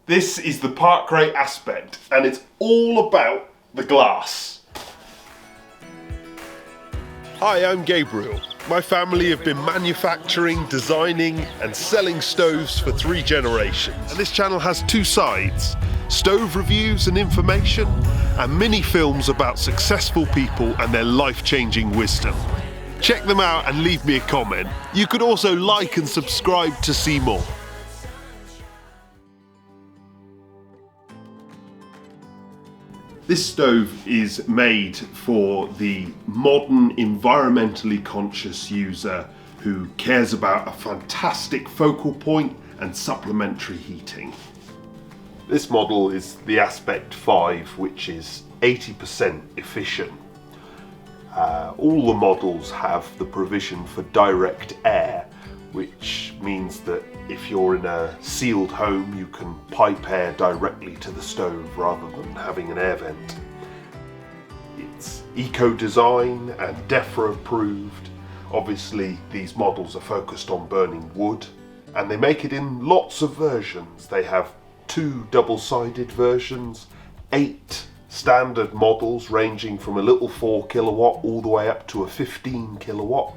This is the Parkray Aspect, and it's all about the glass. Hi, I'm Gabriel. My family have been manufacturing, designing and selling stoves for 3 generations. And this channel has 2 sides: stove reviews and information, and mini films about successful people and their life-changing wisdom. Check them out and leave me a comment. You could also like and subscribe to see more. This stove is made for the modern, environmentally conscious user who cares about a fantastic focal point and supplementary heating. This model is the Aspect 5, which is 80% efficient. All the models have the provision for direct air, which means that if you're in a sealed home, you can pipe air directly to the stove rather than having an air vent. It's eco-design and DEFRA approved. Obviously, these models are focused on burning wood, and they make it in lots of versions. They have 2 double-sided versions, 8 standard models ranging from a little 4 kilowatt all the way up to a 15 kilowatt.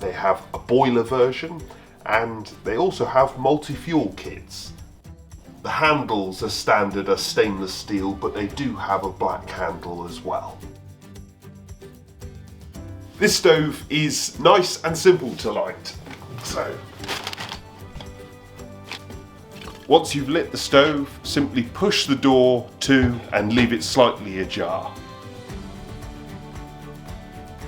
They have a boiler version, and they also have multi-fuel kits. The handles are standard are stainless steel, but they do have a black handle as well. This stove is nice and simple to light. So, once you've lit the stove, simply push the door to and leave it slightly ajar.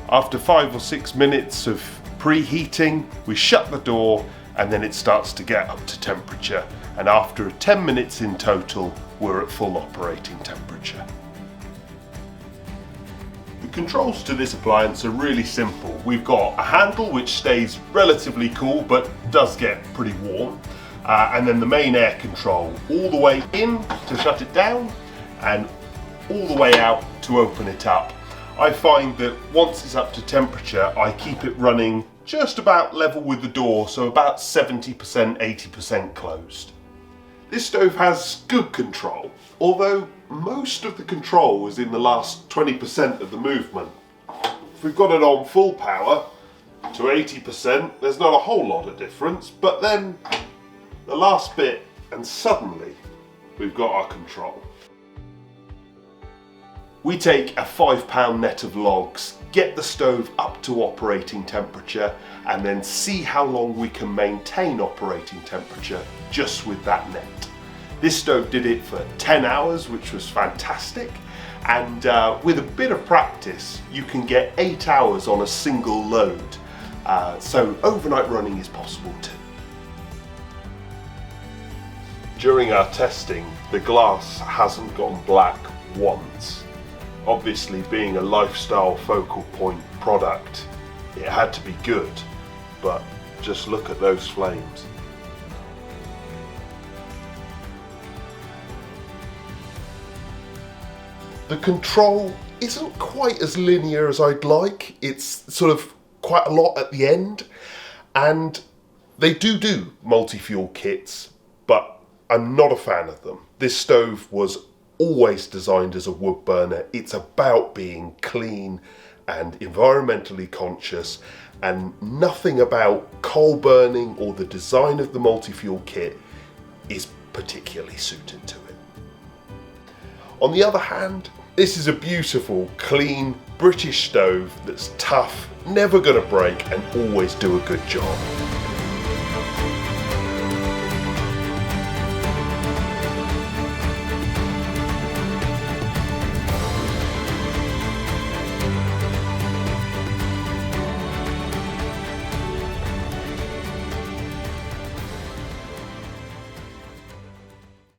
After 5 or 6 minutes of preheating, we shut the door and then it starts to get up to temperature, and after 10 minutes in total, we're at full operating temperature. The controls to this appliance are really simple. We've got a handle which stays relatively cool but does get pretty warm, and then the main air control all the way in to shut it down and all the way out to open it up. I find that once it's up to temperature, I keep it running just about level with the door, so about 70%, 80% closed. This stove has good control, although most of the control is in the last 20% of the movement. If we've got it on full power to 80%, there's not a whole lot of difference, but then the last bit and suddenly we've got our control. We take a 5-pound net of logs, get the stove up to operating temperature, and then see how long we can maintain operating temperature just with that net. This stove did it for 10 hours, which was fantastic, and with a bit of practice, you can get 8 hours on a single load. So overnight running is possible too. During our testing, the glass hasn't gone black once. Obviously, being a lifestyle focal point product, it had to be good, but just look at those flames. The control isn't quite as linear as I'd like. It's sort of quite a lot at the end, and they do multi-fuel kits, but I'm not a fan of them. This stove was always designed as a wood burner. It's about being clean and environmentally conscious, and nothing about coal burning or the design of the multi-fuel kit is particularly suited to it. On the other hand, this is a beautiful, clean British stove that's tough, never gonna break, and always do a good job.